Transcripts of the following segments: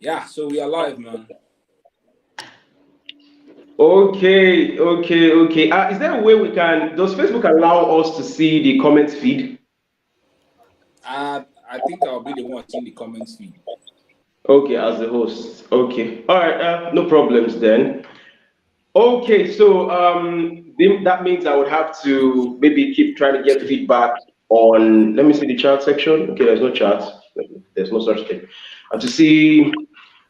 Yeah, so we are live, man. Okay. Is there a way we can, does Facebook allow us to see the comments feed? I think I'll be the one seeing the comments feed. Okay, as the host. Okay. All right, no problems then. Okay, so that means I would have to maybe keep trying to get feedback on, let me see the chat section. Okay, there's no chat. There's no such thing. And to see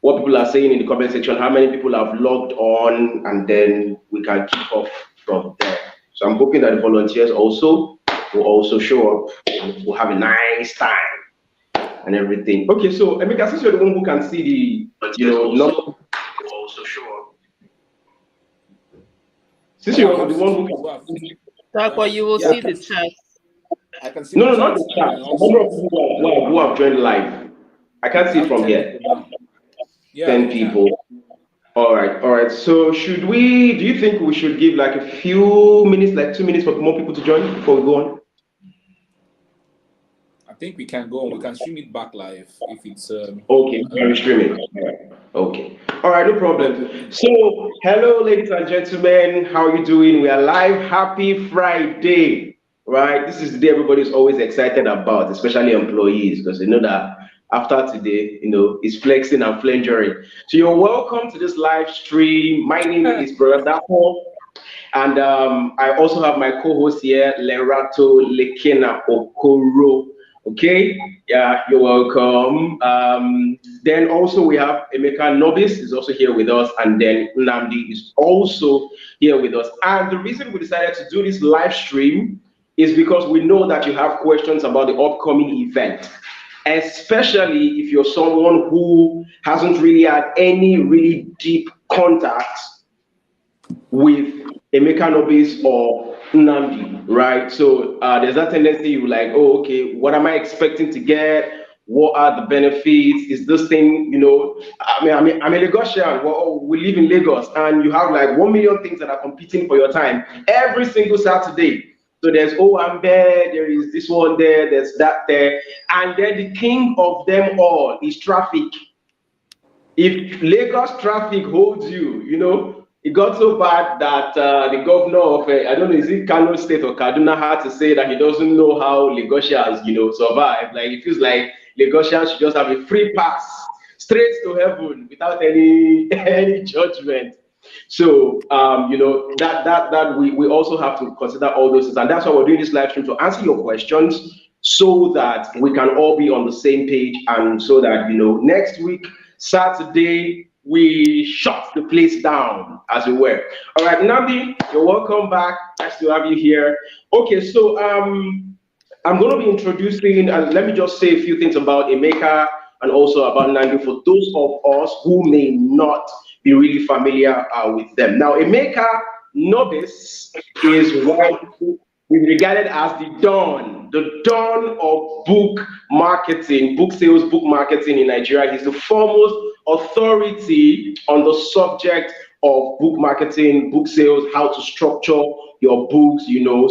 what people are saying in the comment section, how many people have logged on, and then we can kick off from there. So I'm hoping that the volunteers also will also show up and we'll have a nice time and everything. Okay, so Emeka, since you're the one who can see the, number, since Oh, I'm you're the seeing one some who people can who have. Tako, you will Yeah, see the chat. I can see No, the no, not chat. the I chat. can The number also. of people who have joined live. I can't We see it have from 10 people here. now. Yeah, 10 we can. people. All right. So should we, do you think we should give like a few minutes, like 2 minutes for more people to join before we go on? I think we can go on. We can stream it back live if it's. Okay, I we can don't know. stream it. All right. Okay. All right, no Let problem. people. So, hello, ladies and gentlemen. How are you doing? We are live. Happy Friday. Right? This is the day everybody's always excited about, especially employees, because they know that after today, it's flexing and flangering. So, you're welcome to this live stream. My name is Brother Dapo. And I also have my co-host here, Lerato Lekena Okoro. Okay, yeah, you're welcome. Then also we have Emeka Nobis is also here with us, and then Namdi is also here with us. And the reason we decided to do this live stream is because we know that you have questions about the upcoming event, especially if you're someone who hasn't really had any really deep contact with Emeka Nobis or Nnamdi, right? So there's that tendency you like, oh, okay, what am I expecting to get? What are the benefits? Is this thing, I'm a Lagosian. Well, we live in Lagos, and you have like 1 million things that are competing for your time every single Saturday. So there's Owambe, there is this one there, there's that there, and then the king of them all is traffic. If Lagos traffic holds you, it got so bad that the governor of, I don't know, is it Kano State or Kaduna, had to say that he doesn't know how Lagosians, survive. Like, it feels like Lagosians should just have a free pass straight to heaven without any any judgment. So, that we also have to consider all those things, and that's why we're doing this live stream to answer your questions, so that we can all be on the same page, and so that next week Saturday we shut the place down, as it were. All right, Nabi, you're welcome back. Nice to have you here. Okay, so I'm going to be introducing, and let me just say a few things about Emeka and also about Nandu for those of us who may not be really familiar with them. Now, Emeka Nobis is widely regarded as the dawn of book marketing, book sales, book marketing in Nigeria. He's the foremost authority on the subject of book marketing, book sales, how to structure your books,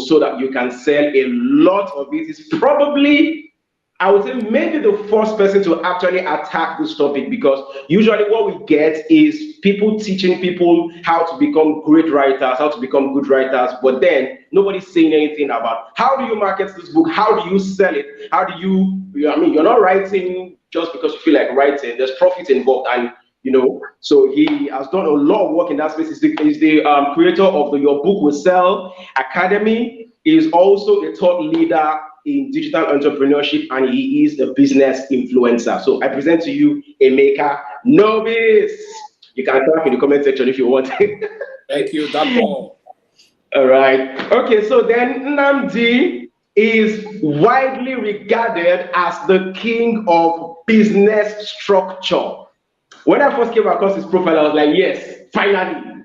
so that you can sell a lot of it. Is probably, I would say, maybe the first person to actually attack this topic, because usually what we get is people teaching people how to become great writers, how to become good writers, but then nobody's saying anything about how do you market this book, how do you sell it, how do you're not writing just because you feel like writing, there's profit involved, and so he has done a lot of work in that space. He's the creator of the Your Book Will Sell Academy. He is also a thought leader in digital entrepreneurship, and he is a business influencer. So I present to you Emeka Nobis. You can type in the comment section if you want. Thank you, that Paul. All right. Okay, so then Nnamdi is widely regarded as the king of business structure. When I first came across his profile, I was like, yes, finally,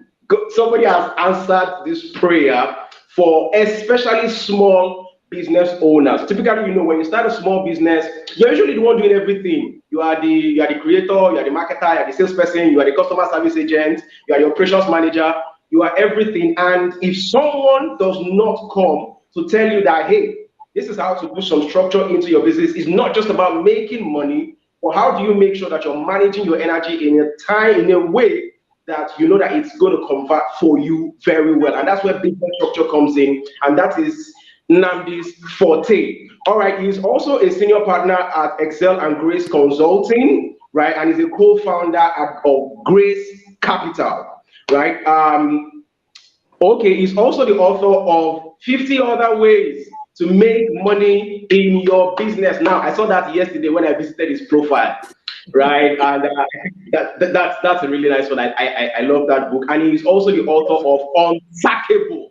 somebody has answered this prayer for especially small business owners. Typically, when you start a small business, you're usually the one doing everything. You are the creator, you are the marketer, you are the salesperson, you are the customer service agent, you are the operations manager, you are everything. And if someone does not come to tell you that, hey, this is how to put some structure into your business, it's not just about making money, But how do you make sure that you're managing your energy in a time, in a way that you know that it's going to convert for you very well? And that's where business structure comes in, and that is Namdi's forte. All right, he's also a senior partner at Excel and Grace Consulting, right? And he's a co-founder of Grace Capital, right? Okay, he's also the author of 50 Other Ways to Make Money in Your Business. Now, I saw that yesterday when I visited his profile, right? And that's a really nice one. I love that book. And he's also the author of Unsackable,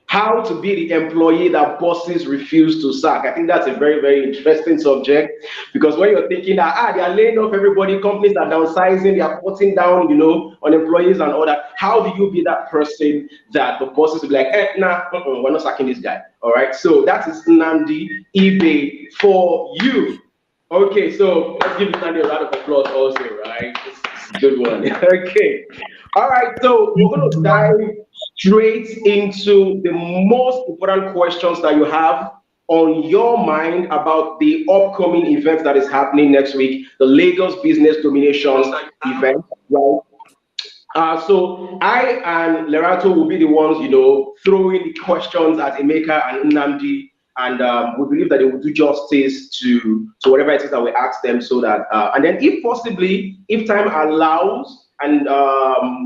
how to be the employee that bosses refuse to sack. I think that's a very, very interesting subject, because when you're thinking that they are laying off everybody, companies are downsizing, they are cutting down, on employees and all that. How do you be that person that the bosses will be like, nah, we're not sacking this guy? All right. So that is Nnamdi eBay for you. Okay, so let's give Nnamdi a round of applause also, right? This is a good one. Okay. All right, so we're going to dive straight into the most important questions that you have on your mind about the upcoming event that is happening next week, the Lagos Business Domination event, right? So I and Lerato will be the ones, throwing the questions at Emeka and Nnamdi, and we believe that they will do justice to whatever it is that we ask them, so that and then if possibly, if time allows, and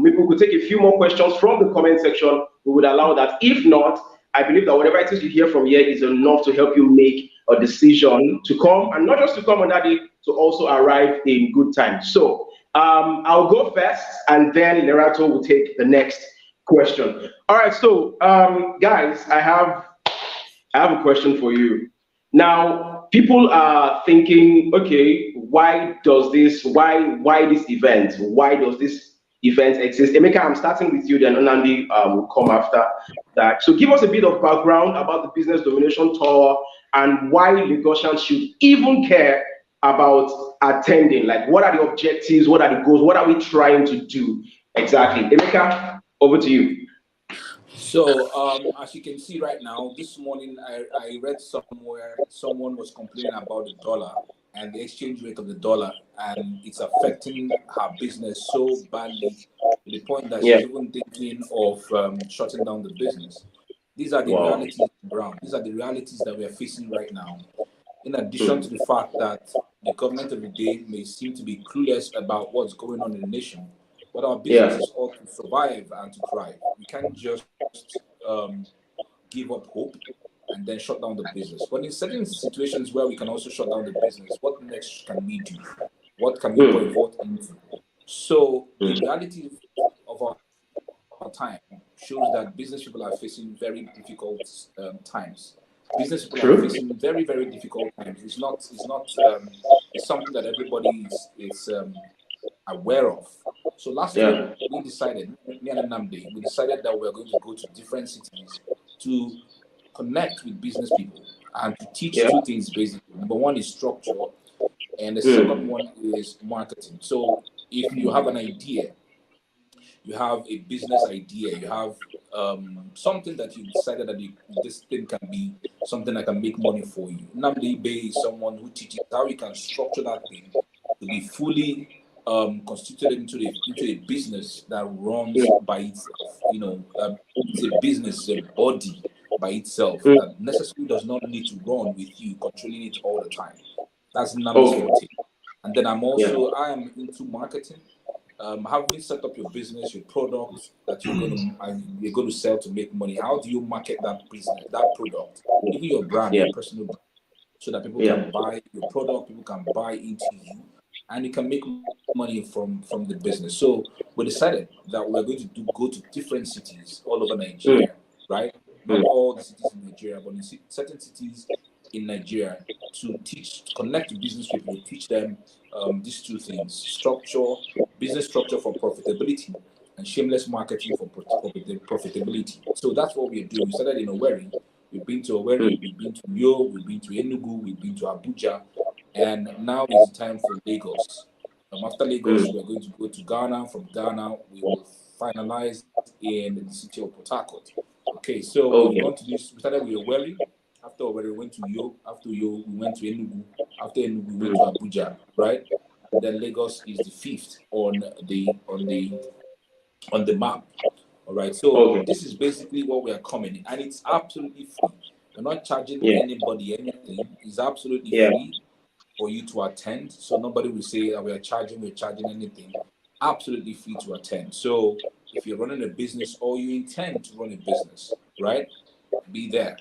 maybe we could take a few more questions from the comment section, we would allow that. If not, I believe that whatever it is you hear from here is enough to help you make a decision to come, and not just to come on that day, to also arrive in good time. So I'll go first, and then Lerato will take the next question. All right, so guys, I have a question for you. Now, people are thinking, okay, why this event? Why does this event exist? Emeka, I'm starting with you, then Nnamdi will come after that. So give us a bit of background about the Business Domination Tour and why Lagosians should even care about attending. Like, what are the objectives? What are the goals? What are we trying to do exactly? Emeka, over to you. So, as you can see right now, this morning I read somewhere someone was complaining about the dollar and the exchange rate of the dollar, and it's affecting her business so badly to the point that Yeah. she's even thinking of shutting down the business. These are the Wow. realities on the ground. These are the realities that we are facing right now. In addition Hmm. to the fact that the government of the day may seem to be clueless about what's going on in the nation, but our Yeah. businesses ought to survive and to thrive. We can't just give up hope and then shut down the business. But in certain situations where we can also shut down the business, what next can we do? What can we Hmm. pivot into? So the Hmm. reality of our time shows that business people are facing very difficult times. Business people are facing True. very, very difficult times. It's something that everybody is aware of. So last year Yeah. we decided, me and Namdi, we decided that we are going to go to different cities to connect with business people and to teach Yeah. two things basically. Number one is structure, and the second Hmm. one is marketing. So if you have an idea, you have a business idea, you have something that you decided that this thing can be something that can make money for you. Namdi Bay is someone who teaches how you can structure that thing to be fully constituted into a business that runs Hmm. by itself. It's a business, a body by itself Hmm. that necessarily does not need to run with you controlling it all the time. That's Namdi's Okay. forte. And then Yeah. I am into marketing. Having set up your business, your product that you're going to sell to make money. How do you market that business, that product, even your brand, Yeah. your personal brand, so that people can Yeah. buy your product, people can buy into you, and you can make money from the business. So we decided that we're going to go to different cities all over Hmm. Nigeria, right? Not Hmm. all the cities in Nigeria, but in certain cities in Nigeria, to connect to business people, teach them these two things: structure, business structure for profitability, and shameless marketing for profitability. So that's what we're doing. We started in Owerri. We've been to Owerri, Hmm. we've been to Yo, we've been to Enugu, we've been to Abuja, and now is the time for Lagos. After Lagos, Hmm. we're going to go to Ghana. From Ghana, we will finalize in the city of Port Harcourt. Okay, so we've gone Okay. to this. We started with Owerri. After Owerri, we went to Yo. After Yo, we went to Enugu. After Enugu, we went to Hmm. Abuja, right? then Lagos is the fifth on the map. All right. So Okay. this is basically what we are coming in, and it's absolutely free. We're not charging Yeah. anybody anything. It's absolutely Yeah. free for you to attend. So nobody will say that we're charging anything. Absolutely free to attend. So if you're running a business or you intend to run a business, right? Be there.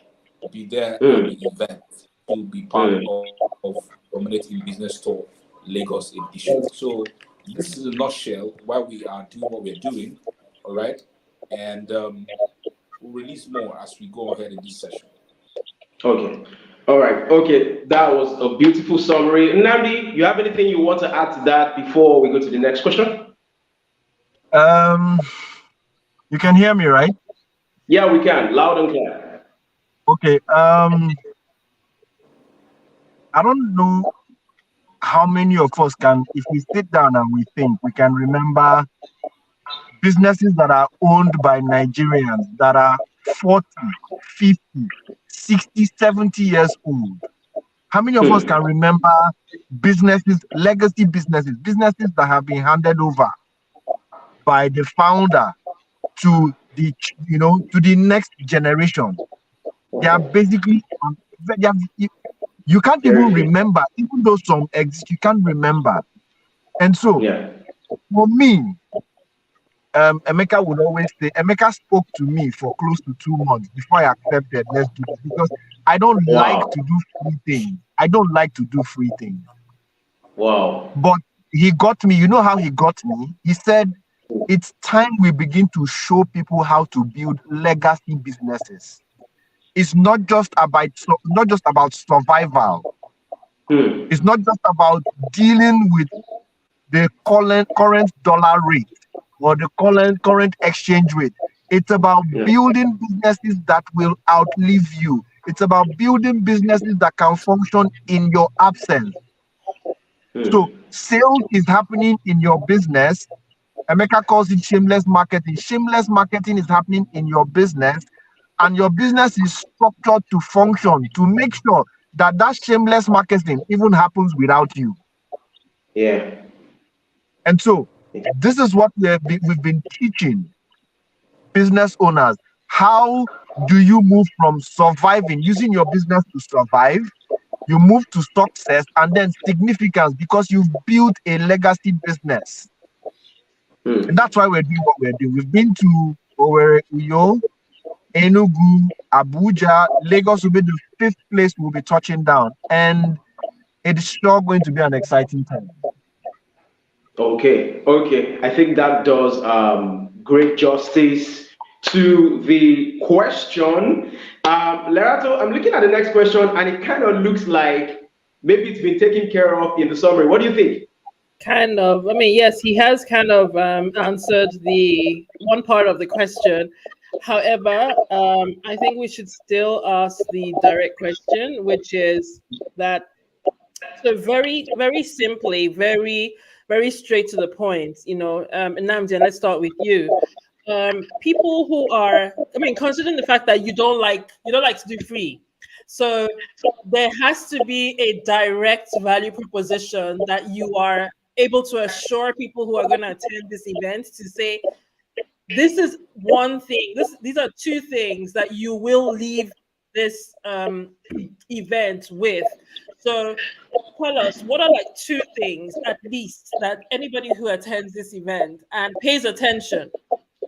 Be there at Mm. the event to be part Mm. of Dominating Business Tour Lagos edition. So this is a nutshell why we are doing what we're doing. All right. And we'll release more as we go ahead in this session. Okay. All right. Okay. That was a beautiful summary. Namdi, you have anything you want to add to that before we go to the next question? Um, you can hear me, right? Yeah, we can. Loud and clear. Okay. I don't know how many of us can, if we sit down and we think, we can remember businesses that are owned by Nigerians that are 40, 50, 60, 70 years old. How many of us Hmm. can remember businesses, legacy businesses, businesses that have been handed over by the founder to the, to the next generation? They are basically, they have, you can't even Very few. remember, even though some exist, you can't remember. And so, Yeah. for me, Emeka would always say, Emeka spoke to me for close to 2 months before I accepted, let's do this, because I don't like Wow. to do free things. I don't like to do free things. Wow. But he got me, you know how he got me? He said, it's time we begin to show people how to build legacy businesses. It's not just about survival. Hmm. It's not just about dealing with the current dollar rate or the current exchange rate. It's about Yeah. building businesses that will outlive you. It's about building businesses that can function in your absence. So Hmm. sales is happening in your business. Emeka calls it shameless marketing. Shameless marketing is happening in your business, and your business is structured to function to make sure that that shameless marketing even happens without you. Yeah. And so this is what we've been teaching business owners. How do you move from surviving, using your business to survive? You move to success and then significance because you've built a legacy business. And Hmm. that's why we're doing what we're doing. We've been to Owerri, Uyo, Enugu, Abuja, Lagos will be the fifth place we'll be touching down. And it's sure going to be an exciting time. Okay. Okay. I think that does great justice to the question. Lerato, I'm looking at the next question, and it kind of looks like maybe it's been taken care of in the summary. What do you think? Kind of. I mean, yes, he has kind of answered the one part of the question. However, I think we should still ask the direct question, which is that, so very, very simply, very, very straight to the point, Nnamdi, and let's start with you. People who are, I mean, considering the fact that you don't like to do free. So there has to be a direct value proposition that you are able to assure people who are going to attend this event to say, this is one thing, these are two things that you will leave this event with. So tell us, what are like two things at least that anybody who attends this event and pays attention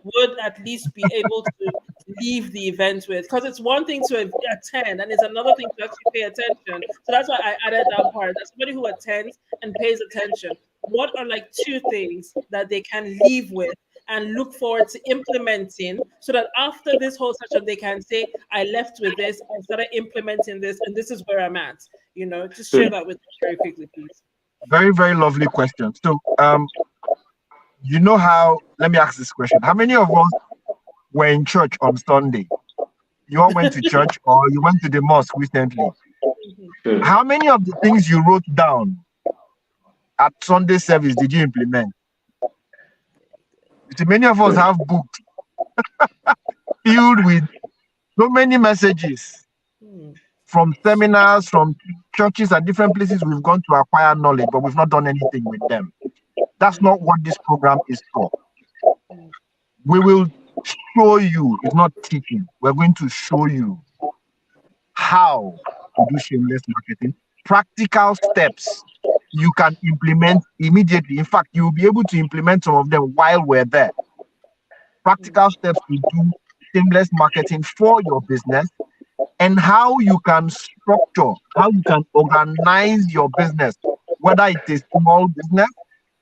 would at least be able to leave the event with? Because it's one thing to attend and it's another thing to actually pay attention. So that's why I added that part. That somebody who attends and pays attention, what are like two things that they can leave with and look forward to implementing, so that after this whole session they can say, I left with this, I started implementing this, and this is where I'm at. Just share Hmm. that with us very quickly, please. Very, very lovely question. So, let me ask this question. How many of us were in church on Sunday? You all went to church or you went to the mosque recently? Mhm. Hmm. How many of the things you wrote down at Sunday service did you implement? You see, many of us have books filled with so many messages Hmm. from seminars, from churches and different places we've gone to acquire knowledge, but we've not done anything with them. That's not what this program is for. We will show you, it's not teaching. We're going to show you how to do shameless marketing, practical steps you can implement immediately. In fact, you'll be able to implement some of them while we're there. Practical steps to do shameless marketing for your business, and how you can structure, how you can organize your business, whether it is small business.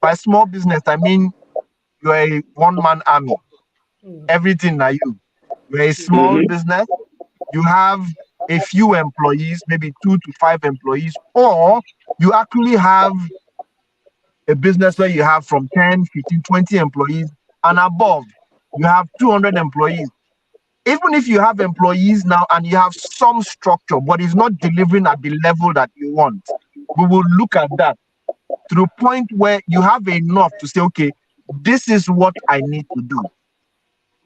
By small business, I mean you're a one-man army. Everything are you. You're a small business. You have a few employees, maybe 2 to 5 employees, or you actually have a business where you have from 10, 15, 20 employees and above. You have 200 employees. Even if you have employees now and you have some structure, but it's not delivering at the level that you want, we will look at that to the point where you have enough to say, okay, this is what I need to do.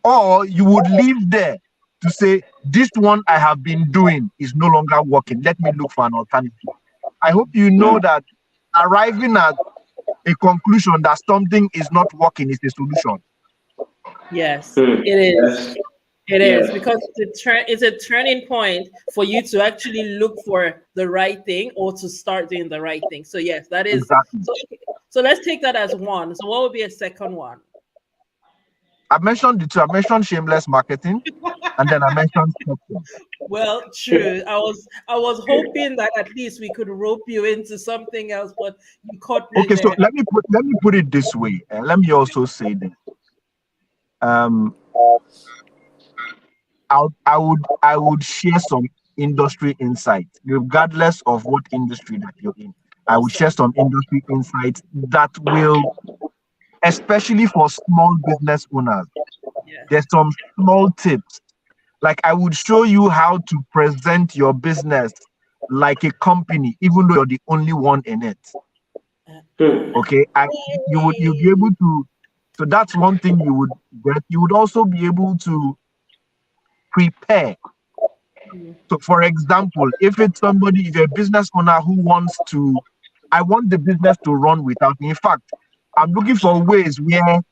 Or you would leave there to say, this one I have been doing is no longer working. Let me look for an alternative. I hope you know that arriving at a conclusion that something is not working is a solution. Yes, it is. It is, because it's a turning point for you to actually look for the right thing or to start doing the right thing. So yes, that is exactly. So let's take that as one. So what would be a second one? I mentioned the two. I mentioned shameless marketing, and then I mentioned structure. Well, true. I was hoping that at least we could rope you into something else, but you caught me Okay, there. so let me put it this way, and let me also say this. I would share some industry insight, regardless of what industry that you're in. I would share some industry insights that will, especially for small business owners, there's some small tips. Like I would show you how to present your business like a company, even though you're the only one in it. Okay, you'll be able to. So that's one thing you would get. You would also be able to prepare. So, for example, if it's somebody, if you're a business owner who wants to, I want the business to run without me. In fact, I'm looking for ways where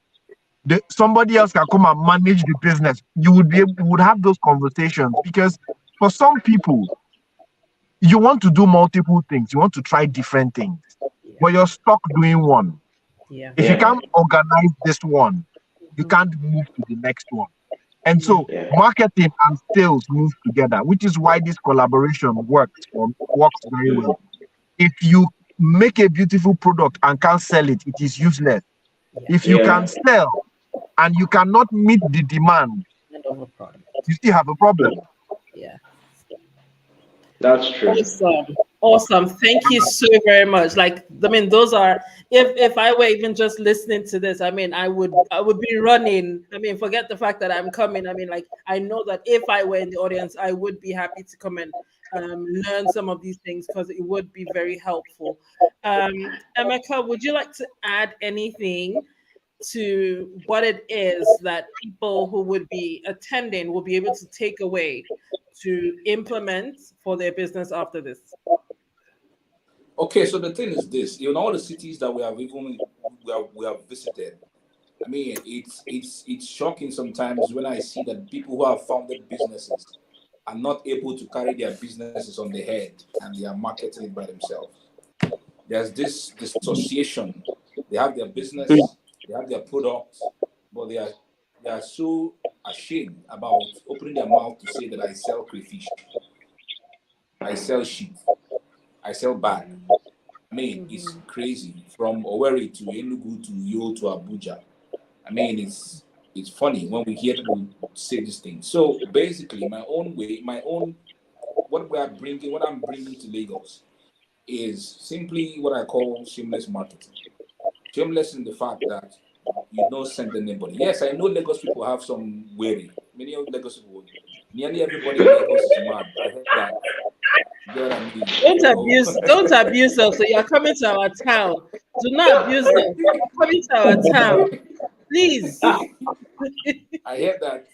somebody else can come and manage the business. You would have those conversations, because for some people, you want to do multiple things. You want to try different things, but you're stuck doing one. If you can't organize this one, you can't move to the next one. And so marketing and sales move together, which is why this collaboration works very well. If you make a beautiful product and can't sell it, it is useless. If you can sell and you cannot meet the demand, you still have a problem. Yeah. That's true. Awesome. Thank you so very much. Like, I mean, those are, if I were even just listening to this, I mean, I would be running. I mean, forget the fact that I'm coming. I mean, like, I know that if I were in the audience, I would be happy to come and learn some of these things, because it would be very helpful. Emeka, would you like to add anything to what it is that people who would be attending will be able to take away to implement for their business after this? Okay, so the thing is this: in all the cities that we have visited, I mean, it's shocking sometimes when I see that people who have founded businesses are not able to carry their businesses on the head and they are marketing it by themselves. There's this dissociation. They have their business, they have their products, but they are so ashamed about opening their mouth to say that I sell crayfish, I sell sheep, I sell bag. I mean, it's crazy. From Owerri to Enugu to Yo to Abuja. I mean, it's funny when we hear people say these things. So basically, what I'm bringing to Lagos is simply what I call shameless marketing. Shameless in the fact that you don't send anybody. Yes, I know Lagos people have some worry. Many of Lagos people, nearly everybody in Lagos is mad. I heard that. You know what I mean? Don't abuse us. So you're coming to our town. Do not abuse us. You're coming to our town. Please. I heard that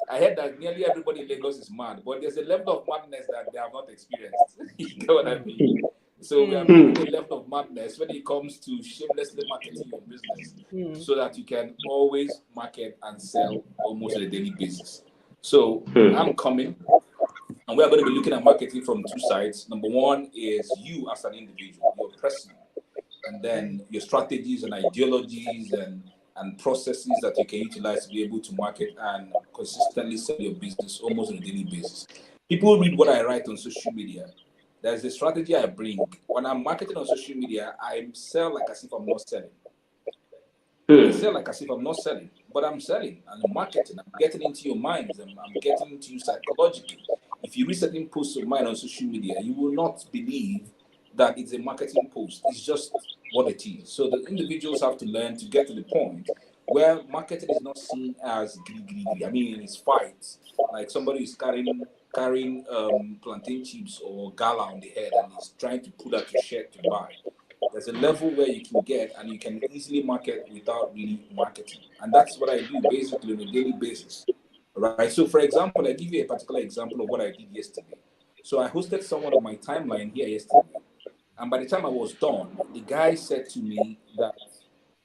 I heard that nearly everybody in Lagos is mad, but there's a level of madness that they have not experienced. You know what I mean? So we are bringing a level of madness when it comes to shamelessly marketing your business, so that you can always market and sell almost on a daily basis. So I'm coming, and we are going to be looking at marketing from two sides. Number one is you as an individual, your personal, and then your strategies and ideologies and processes that you can utilize to be able to market and consistently sell your business almost on a daily basis. People read what I write on social media. There's a strategy I bring. When I'm marketing on social media, I sell like as if I'm not selling. I sell like as if I'm not selling, but I'm selling and I'm marketing. I'm getting into your minds. I'm getting into you psychologically. If you read certain posts of mine on social media, you will not believe that it's a marketing post. It's just what it is. So the individuals have to learn to get to the point where marketing is not seen as gritty, gritty. I mean, it's fights. Like somebody is carrying plantain chips or gala on the head and is trying to pull out your shirt to buy. There's a level where you can get and you can easily market without really marketing. And that's what I do basically on a daily basis. Right. So for example, I give you a particular example of what I did yesterday. So I hosted someone on my timeline here yesterday. And by the time I was done, the guy said to me that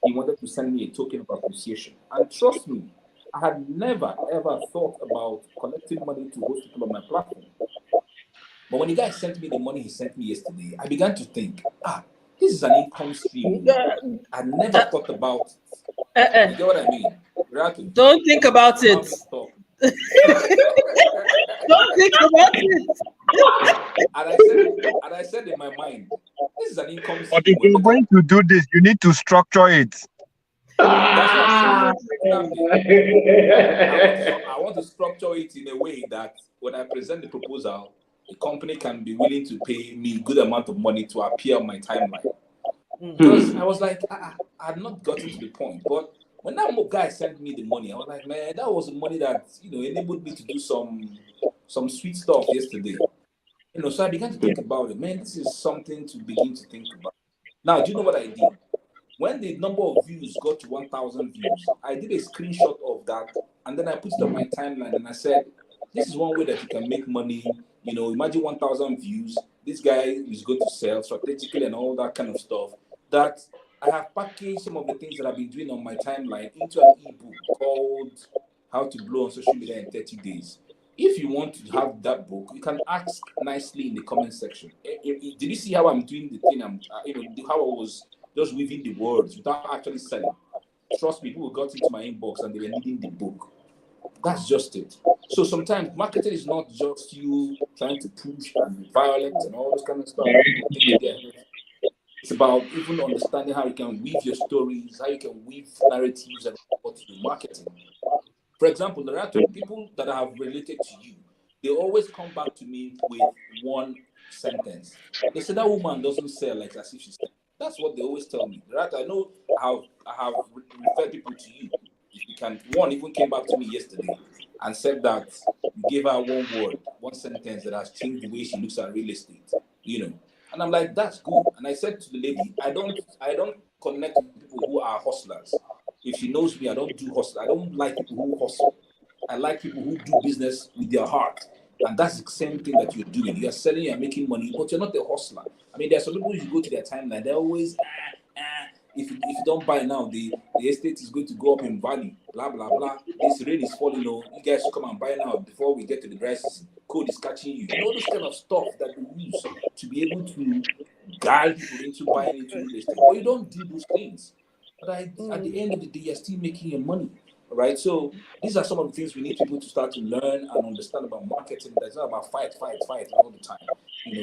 he wanted to send me a token of appreciation. And trust me, I had never ever thought about collecting money to host people on my platform. But when the guy sent me the money he sent me yesterday, I began to think, this is an income stream. I never thought about it. You get what I mean? Ratu, Don't think about allow it. me to talk. Don't think about it. And I said in my mind, this is an income But stream. if What you're better? going to do this, you need to structure it. That's what I'm saying. Ah. Nnamdi, I want to structure it in a way that when I present the proposal, the company can be willing to pay me good amount of money to appear on my timeline. Because I was like, I had not gotten to the point. But when that guy sent me the money, I was like, man, that was the money that enabled me to do some sweet stuff yesterday. So I began to think about it. Man, this is something to begin to think about. Now, do you know what I did? When the number of views got to 1,000 views, I did a screenshot of that and then I put it on my timeline and I said, this is one way that you can make money. Imagine 1,000 views. This guy is going to sell strategically and all that kind of stuff. That I have packaged some of the things that I've been doing on my timeline into an ebook called How to Blow on Social Media in 30 Days. If you want to have that book, you can ask nicely in the comment section. Did you see how I'm doing the thing? How I was just weaving the words without actually selling. Trust me, people got into my inbox and they were needing the book. That's just it. So sometimes marketing is not just you trying to push and be violent and all this kind of stuff that people think they get. It's about even understanding how you can weave your stories, how you can weave narratives and what to do marketing. For example, there are people that have related to you. They always come back to me with one sentence. They say that woman doesn't sell like as if she sells. That's what they always tell me. Right? I know I have referred people to you. If you can, one even came back to me yesterday and said that you gave her one word, one sentence that has changed the way she looks at real estate. And I'm like, that's good. And I said to the lady, I don't connect with people who are hustlers. If she knows me, I don't do hustle. I don't like people who hustle. I like people who do business with their heart. And that's the same thing that you're doing. You're selling, you're making money, but you're not a hustler. I mean, there's some people, you go to their timeline, they're always, if you don't buy now, the estate is going to go up in value, blah, blah, blah. This rain is falling, you guys should come and buy now before we get to the dry season. Code is catching you. Those kind of stuff that we use to be able to guide people into buying into real estate. But you don't do those things. But at the end of the day, you're still making your money. All right. So these are some of the things we need people to start to learn and understand about marketing. That's not about fight all the time.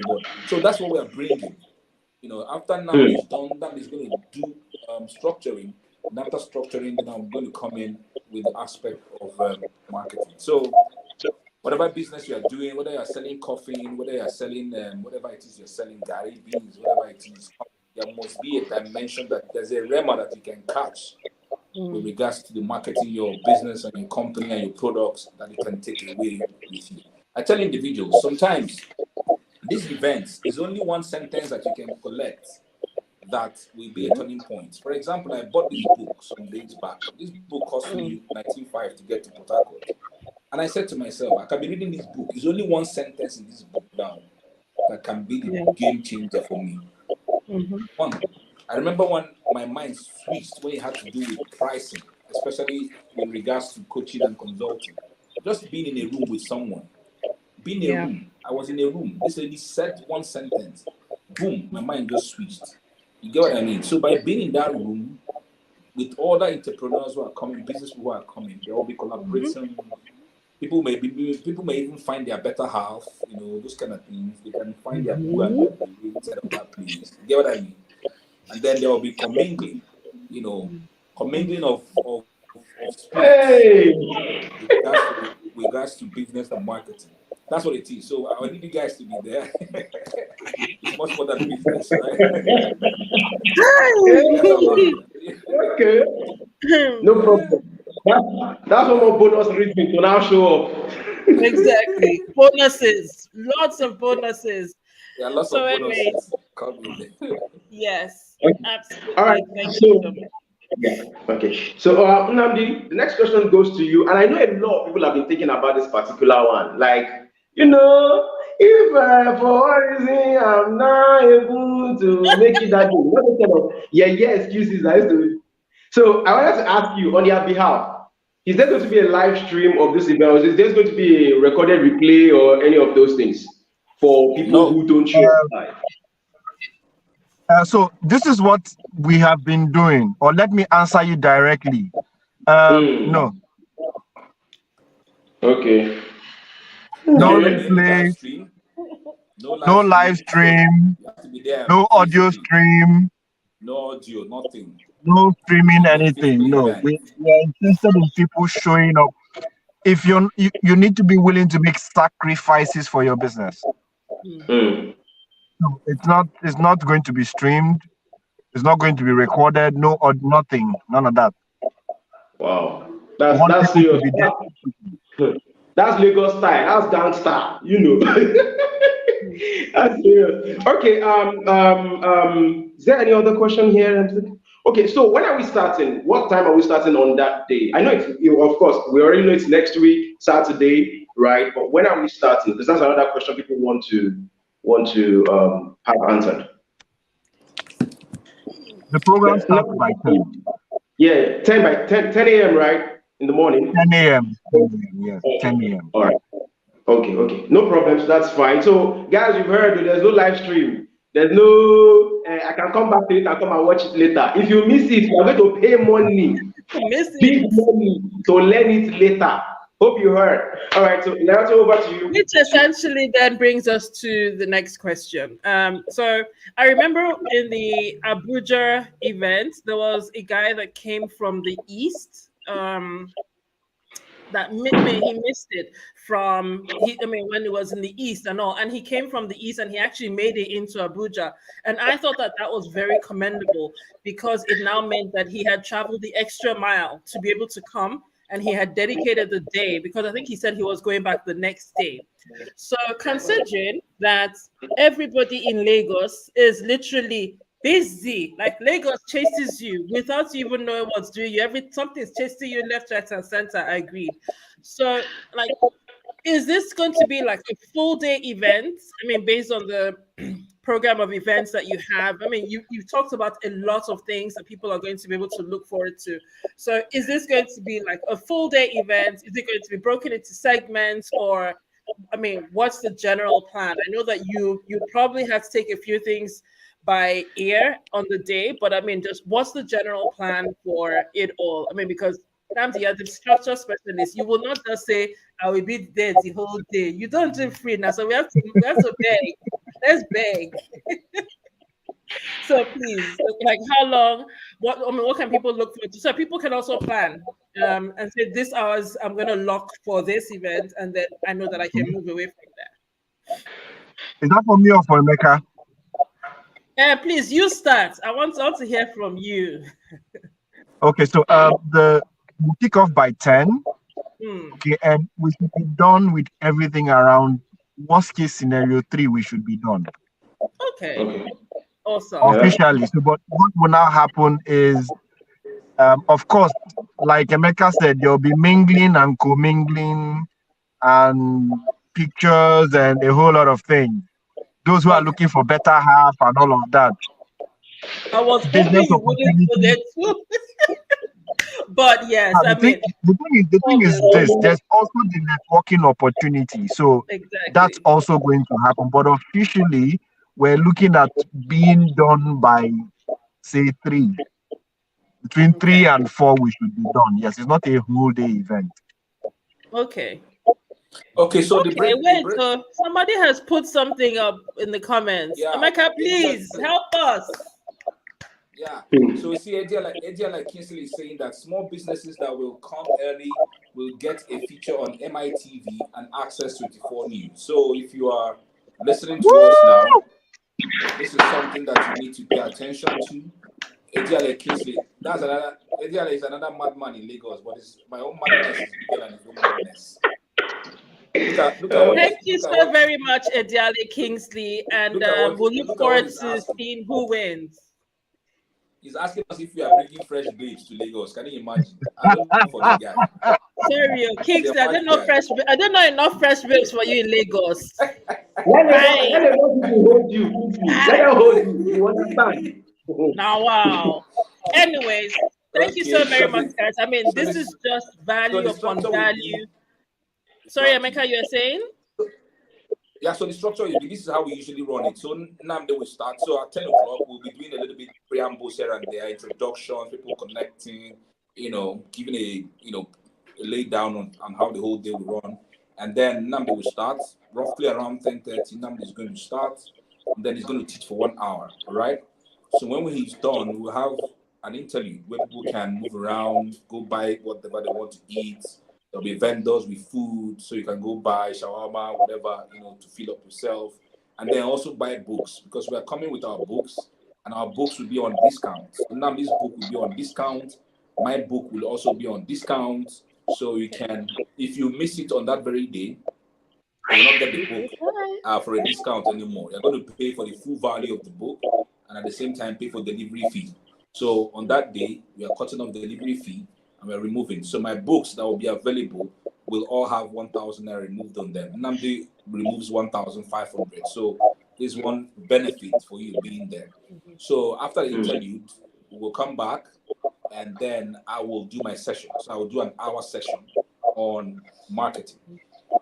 But so that's what we are bringing. After Namdi is done, Namdi is going to do structuring. And after structuring, then I'm going to come in with the aspect of marketing. So whatever business you are doing, whether you're selling coffee, whether you're selling whatever it is you're selling, Gary beans, whatever it is, there must be a dimension that there's a remma that you can catch with regards to the marketing your business and your company and your products that you can take away with you. I tell individuals sometimes these events is only one sentence that you can collect that will be a turning point. For example, I bought this book some days back. This book cost me 19.5 to get to Port Harcourt. And I said to myself, I can be reading this book. It's only one sentence in this book now that can be the Yeah. game changer for me. Mm-hmm. One, I remember when my mind switched when it had to do with pricing, especially with regards to coaching and consulting. Just being in a room with someone, being in a Yeah. room. I was in a room. This lady said one sentence. Boom, my mind just switched. You get what I mean? So by being in that room with other entrepreneurs who are coming, business people who are coming, there will be Mm-hmm. collaboration. People may even find their better half, those kind of things. They can find their boo and Mm-hmm. their baby inside of that place. You get what I mean? And then there will be commingling, you know, commingling of spirits Hey, with regards to business and marketing. That's what it is. So I need you guys to be there. It's much more than business, right? You guys are laughing. okay, no problem. That's one more bonus reason to now show up. Exactly. Bonuses. Lots of bonuses. There are lots So, of anyways, bonuses coming. yes, Okay. All right. absolutely. Thank you So so much. yeah. Okay. So Nnamdi, the next question goes to you, and I know a lot of people have been thinking about this particular one. Like, if for one reason I'm not able to make it that day, not the kind of yeah excuses I used to. So I wanted to ask you on your behalf. Is there going to be a live stream of this event? Or is there going to be a recorded replay or any of those things for people No. who don't show up live? So this is what we have been doing, or let me answer you directly. No, Hmm. Okay. no There won't be Okay. any live replay, stream. No no live live stream. So stream, you have to be there no audio physically. stream, No audio, nothing. no This streaming will be a anything. physical No, event. we are interested in people showing up. If you need to be willing to make sacrifices for your business. Mm. Hmm. No, it's not going to be streamed. It's not going to be recorded. No, or nothing. None of that. Wow. I That's want that's people to serious. be there. That's Lagos style. That's gangster. Mm. That's serious. Okay. Is there any other question here? Okay. So when are we starting? What time are we starting on that day? I know of course, we already know it's next week, Saturday, right? But when are we starting? Because that's another question people want to have answered. The program No, starts by 10. yeah, 10 a.m. right in the morning. 10 a.m. 10 a.m. Yes, 10 a.m. All right. Okay. No problems. That's fine. So, guys, you've heard there's no live stream. There's no, I can come back to it and come and watch it later. If you miss it, you are going to pay money, Miss big it. money, to learn it later. Hope you heard. All right. So, let's over to you. Which essentially then brings us to the next question. So I remember in the Abuja event, there was a guy that came from the east. He missed it I mean, when it was in the east and all, and he came from the east and he actually made it into Abuja, and I thought that that was very commendable because it now meant that he had traveled the extra mile to be able to come, and he had dedicated the day because I think he said he was going back the next day. So considering that everybody in Lagos is literally busy, like Lagos chases you without you even knowing what's doing you. Something's chasing you left, right, and center. I agreed. So, like, is this going to be like a full day event? I mean, based on the program of events that you have. I mean, you've talked about a lot of things that people are going to be able to look forward to. So is this going to be like a full day event? Is it going to be broken into segments, or I mean, what's the general plan? I know that you probably have to take a few things by ear on the day, but I mean, just what's the general plan for it all? I mean, because Namdi, you're the structure specialist. You will not just say, I will be there the whole day. You don't do free now. So we have to beg. Let's beg. So please, like how long? What can people look forward to? So people can also plan and say this hours I'm gonna lock for this event, and then I know that I can move away from there. Is that for me or for Emeka? Please, you start. I want to hear from you. Okay, so the we'll kick off by 10. Hmm. Okay, and we should be done with everything around worst case scenario 3. We should be done Okay. Okay. Awesome. Yeah. officially. So, but what will now happen is, of course, like Emeka said, there'll be mingling and commingling and pictures and a whole lot of things. Those who are Okay. looking for better half and all of that. I was Business hoping you wouldn't go opportunities. there too. But yes, Ah, I mean, the thing is this. obviously, There's also the networking opportunity. So that's exactly. also going to happen. But officially, we're looking at being done by say 3. Between Okay. 3 and 4, we should be done. Yes, it's not a whole day event. Okay. Okay, so Okay, the wait. break, So somebody has put something up in the comments. yeah, Amaka, please exactly. help us. Yeah. So you see, idea like Kingsley is saying that small businesses that will come early will get a feature on MITV and access 24 News. So if you are listening to us now, Woo! this is something that you need to pay attention to. Idea like Kingsley, that's another Idea is another madman in Lagos, but it's, my own madness is bigger than his own madness. Look at what Thank he's you look at so what very much, Ediale Kingsley, and we'll look look at what forward he's to asking. seeing who wins. He's asking us if we are bringing fresh babes to Lagos. Can you imagine? I don't know for that guy. Sorry, He's a Kingsley. mad guy. I don't know enough fresh babes for you in Lagos. Let Right. them people hold you, quickly. Let Ah, them hold you. You understand? now, wow. Anyways, thank you so Okay, very much, guys. I mean, so this this is just so value the upon structure will be value. Sorry, exactly. Emeka, you're saying? Yeah, so the structure will be this is how we usually run it. So now that we start. So at 10 o'clock, we'll be doing a little bit preambles here and there, introductions, people connecting, giving a lay down on how the whole day will run. And then Namdi will start roughly around 10:30. Namdi is going to start, and then he's going to teach for 1 hour. All right. So when he's done, we'll have an interlude where people can move around, go buy whatever they want to eat. There'll be vendors with food, so you can go buy shawarma, whatever, to fill up yourself. And then also buy books because we are coming with our books, and our books will be on discount. So now this book will be on discount. My book will also be on discount. So you can, if you miss it on that very day, you will not get the book for a discount anymore. You're going to pay for the full value of the book and at the same time pay for delivery fee. So on that day, we are cutting off the delivery fee and we're removing. So my books that will be available will all have 1,000 naira removed on them. Namdi removes 1,500. So there's one benefit for you being there. So after the interlude, we'll come back and then I will do my session. So I will do an hour session on marketing.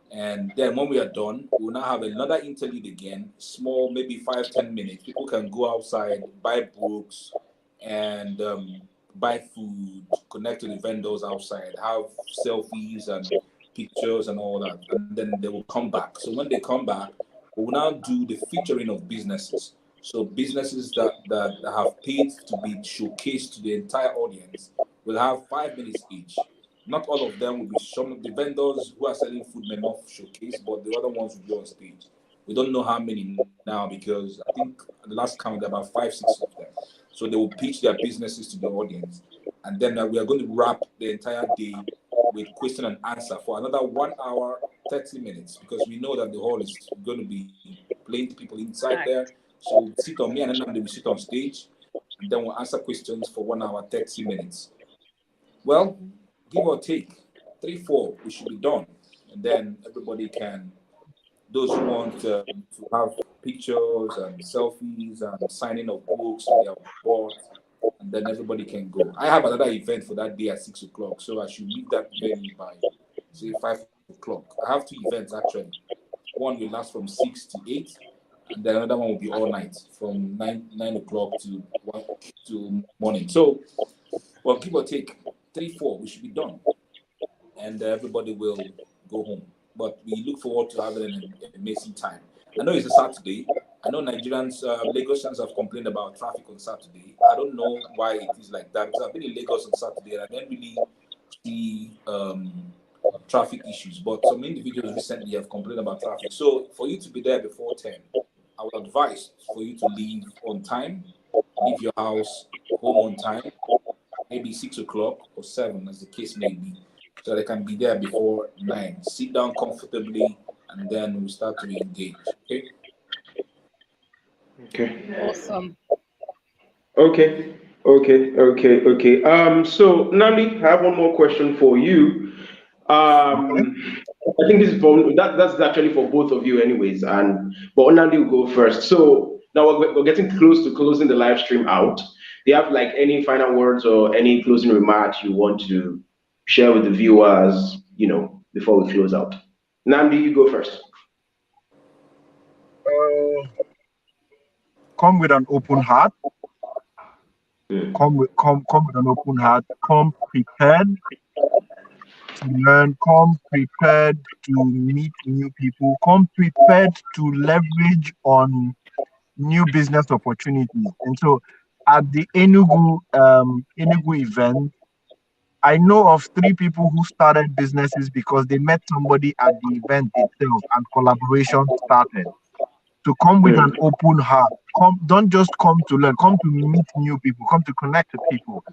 And then when we are done, we'll now have another interlude again, small, maybe 5-10 minutes. People can go outside, buy books, and buy food, connect to the vendors outside, have selfies and pictures and all that. And then they will come back. So when they come back, we'll now do the featuring of businesses. So businesses that have paid to be showcased to the entire audience will have 5 minutes each. Not all of them will be some of the vendors who are selling food may not showcase, but the other ones will be on stage. We don't know how many now because I think at the last count there are about 5, 6 of them. So they will pitch their businesses to the audience, and then we are going to wrap the entire day with question and answer for another 1 hour 30 minutes because we know that the hall is going to be plenty people inside there. So we'll sit on me and then we sit on stage, and then we'll answer questions for 1 hour 30 minutes. Well, give or take 3, 4, we should be done, and then everybody can. Those who want to have pictures and selfies and signing of books that they have bought, and then everybody can go. I have another event for that day at 6 o'clock, so I should leave that venue by say 5 o'clock. I have 2 events actually. One will last from 6 to 8, and then another one will be all night from 9 o'clock to morning. So, well, give or take 3, 4, we should be done, and everybody will go home. But we look forward to having an amazing time. I know it's a Saturday. I know Nigerians, Lagosians have complained about traffic on Saturday. I don't know why it is like that because I've been in Lagos on Saturday and I didn't really see traffic issues. But some individuals recently have complained about traffic. So for you to be there before 10, I would advise for you to leave on time, leave your house home on time, maybe 6 o'clock or 7, as the case may be, so they can be there before 9. Sit down comfortably, and then we start to engage. Okay. Okay. Awesome. Okay. Okay. So Nami, I have one more question for you. Okay. I think this is for that's actually for both of you, anyways. And but Onandi will go first. So now we're getting close to closing the live stream out. Do you have like any final words or any closing remarks you want to share with the viewers? Before we close out. Nandi, you go first. Uh, come with an open heart. Mm. Come with an open heart. Come prepared to learn. Come prepared to meet new people. Come prepared to leverage on new business opportunities. And so, at the Enugu event, I know of 3 people who started businesses because they met somebody at the event itself and collaboration started. To come with an Mm. open heart. Don't just come to learn, come to meet new people, come to connect with people.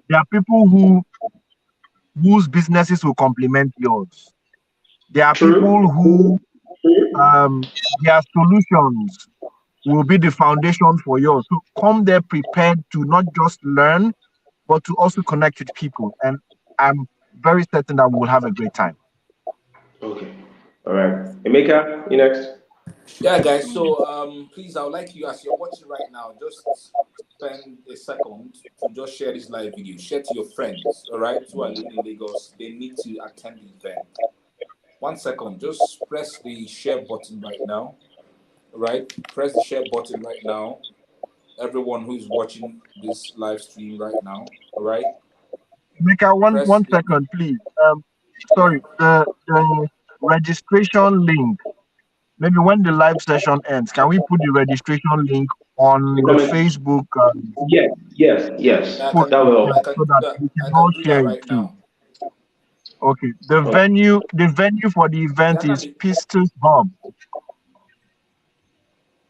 There are people whose businesses will complement yours. There are True. people who their solutions will be the foundation for yours. So come there prepared to not just learn, but to also connect with people. And I'm very certain that we will have a great time. Okay. All right. Emeka, you next. Yeah, guys. So, please, I would like you, as you're watching right now, just spend a second to just share this live video. Share to your friends, all right, who are living in Lagos. They need to attend the event. 1 second, just press the share button right now, all right? Press the share button right now. Everyone who is watching this live stream right now, all right? Mika, one Press, one second, please. Sorry, the registration link. Maybe when the live session ends, can we put the registration link The on the comment. Facebook Yes, yes, yes. I post can, That will itself I help. can so do that that. we can I all can do share that it right too? now. Okay. The venue for the Yeah, event is Nandi. Pistos Hub.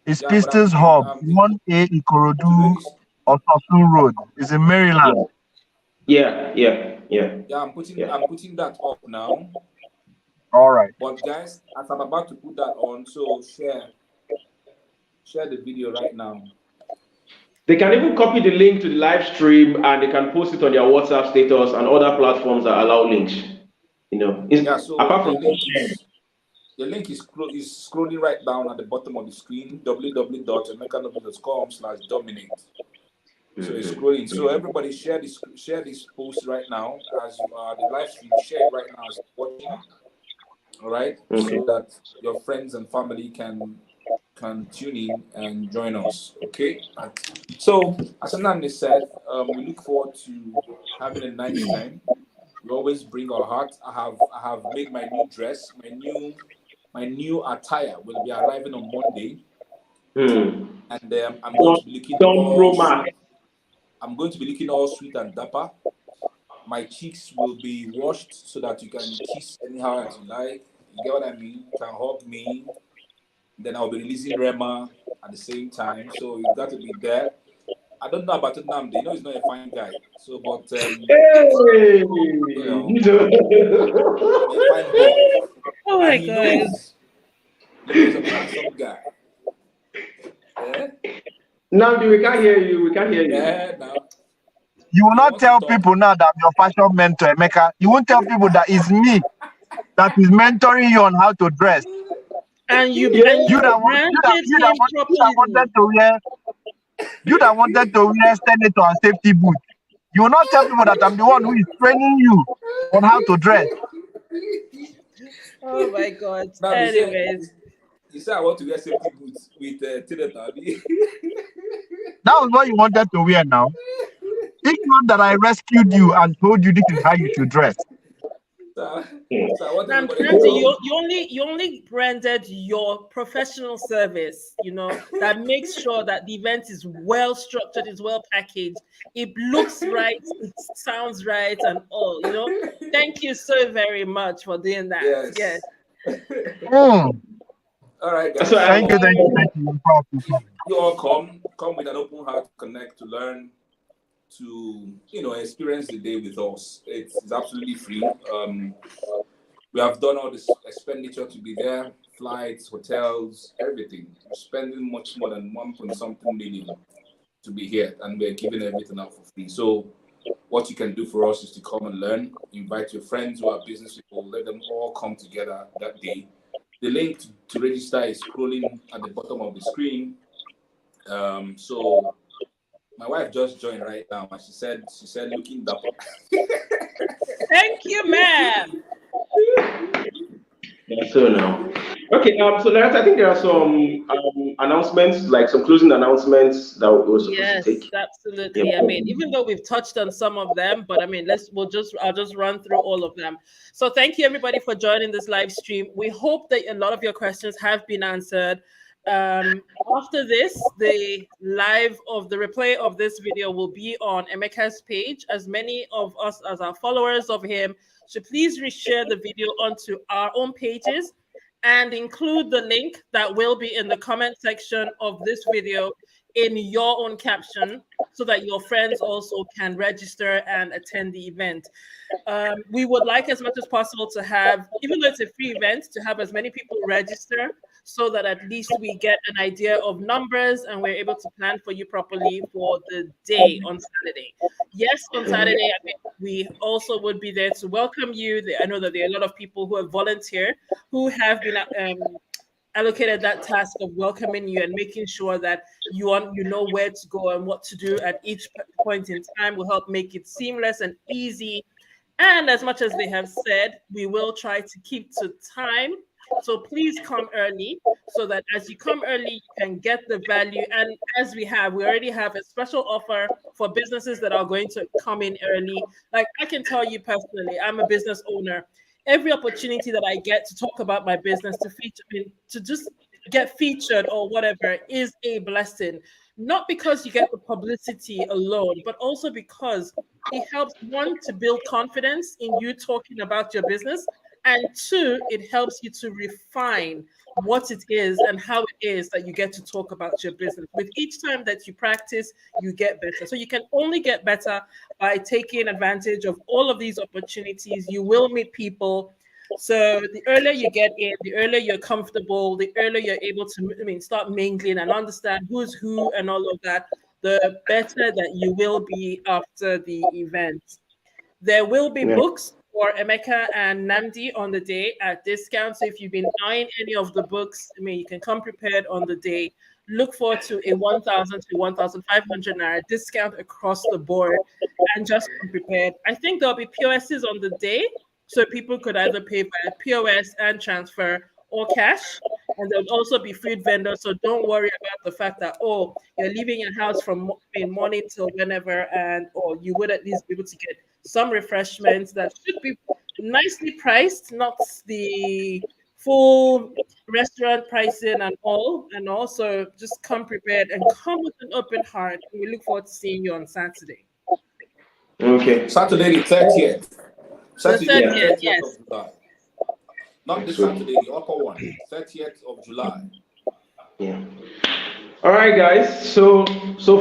It's Yeah, but I'm Pistos putting, Hub, 1A to Ikorodu register. Osasun Road. It's in Yeah, Maryland. yeah, yeah, yeah, Yeah, yeah. I'm putting that up now. All right. But guys, as I'm about to put that on, so share the video right now. They can even copy the link to the live stream and they can post it on their WhatsApp status and other platforms that allow links. Yeah, so Apart from sharing. the link is scrolling right down at the bottom of the screen, www.emekanobi.com/dominate. So it's scrolling. So everybody share this post right now as you are the live stream. Share it right now as you're watching. All right, Okay. so that your friends and family can tune in and join us. Okay. So as Anand said, we look forward to having a nice time. We always bring our heart. I have made my new dress, my new attire will be arriving on Monday, Hmm. and I'm going Don't, to be looking don't all romance. sweet. I'm going to be looking all sweet and dapper. My cheeks will be washed so that you can kiss anyhow as you like. You get what I mean? You can hug me. Then I'll be releasing Rema at the same time. So you got to be there. I don't know about Namdi. He's not a fine guy. So, but Hey, you know, you know. I'm a fine boy, Oh and my he god. knows. He knows I'm a handsome guy. Yeah, Nandi, we can't hear you. We can't hear you. yeah. Now You will he not wants to tell talk. people now that I'm your fashion mentor, Emeka. You won't tell people that it's me that is mentoring you on how to dress. And you Yeah. and You you that want branded him you that properly. wanted to wear senator and safety boots. You will not tell people that I'm the one who is training you on how to dress. Oh my god. Now Anyways. he said I want to wear safety boots with Tineta. That was what you wanted to wear now. If not that I rescued you and told you this is how you should dress. so, so I want And everybody to Nancy, know. you only branded your professional service, that makes sure that the event is well structured, is well packaged, it looks right, it sounds right, and all. Thank you so very much for doing that. Yes. Yes. Mm. All right, So guys. I, Thank you, So thank you, thank you. you all come with an open heart to connect, to learn, to experience the day with us. It's absolutely free. We have done all this expenditure to be there, flights, hotels, everything. We're spending much more than 1 point something million to be here, and we're giving everything out for free. So what you can do for us is to come and learn. Invite your friends who are business people. Let them all come together that day. The link to register is scrolling at the bottom of the screen. So my wife just joined right now, and she said looking dapper. Thank you, ma'am. So now, okay. So Larry, I think there are some announcements, like some closing announcements that we were supposed to Yes, take. Yeah. absolutely. I mean, even though we've touched on some of them, but I mean, I'll just run through all of them. So thank you everybody for joining this live stream. We hope that a lot of your questions have been answered. After this, the replay of this video will be on Emeka's page. As many of us as our followers of him, so please reshare the video onto our own pages and include the link that will be in the comment section of this video in your own caption so that your friends also can register and attend the event. We would like as much as possible to have, even though it's a free event, to have as many people register so that at least we get an idea of numbers and we're able to plan for you properly for the day on Saturday. Yes, on Saturday, I mean, we also would be there to welcome you. I know that there are a lot of people who have volunteered who have been allocated that task of welcoming you and making sure that you know where to go and what to do at each point in time will help make it seamless and easy. And as much as they have said, we will try to keep to time. So please come early so that as you come early, you can get the value. And as we already have a special offer for businesses that are going to come in early. Like I can tell you personally, I'm a business owner. Every opportunity that I get to talk about my business, to feature, to just get featured or whatever is a blessing. Not because you get the publicity alone, but also because it helps, one, to build confidence in you talking about your business, and two, it helps you to refine what it is and how it is that you get to talk about your business. With each time that you practice, you get better. So you can only get better by taking advantage of all of these opportunities. You will meet people. So the earlier you get in, the earlier you're comfortable, the earlier you're able to, start mingling and understand who's who and all of that, the better that you will be after the event. There will be Yeah. books for Emeka and Namdi on the day at discount. So if you've been eyeing any of the books, you can come prepared on the day. Look forward to a 1,000 to 1,500 naira discount across the board and just come prepared. I think there'll be POSs on the day. So people could either pay by POS and transfer or cash. And there'll also be food vendors. So don't worry about the fact that, you're leaving your house from morning till whenever, or you would at least be able to get some refreshments that should be nicely priced, not the full restaurant pricing and all. And also just come prepared and come with an open heart. We look forward to seeing you on Saturday. Okay. Saturday the 30th. The Saturday the 30th, 30th yes. of July. Not the So- Saturday, the upper one. 30th of July. Yeah. All right, guys. So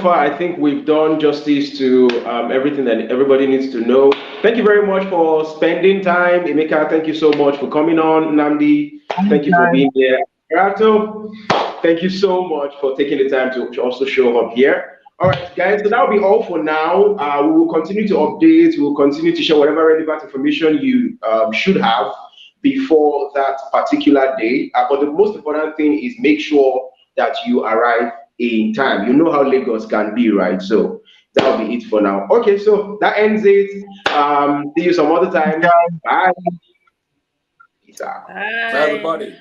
far, I think we've done justice to everything that everybody needs to know. Thank you very much for spending time. Emeka, thank you so much for coming on. Namdi, thank you for being here. Rato, thank you so much for taking the time to also show up here. All right, guys. So that will be all for now. We will continue to update. We will continue to share whatever relevant information you should have before that particular day. But the most important thing is make sure that you arrive in time. You know how Lagos can be, right? So that'll be it for now. Okay, so that ends it. See you some other time. Bye. Peace out. Bye, Bye. everybody.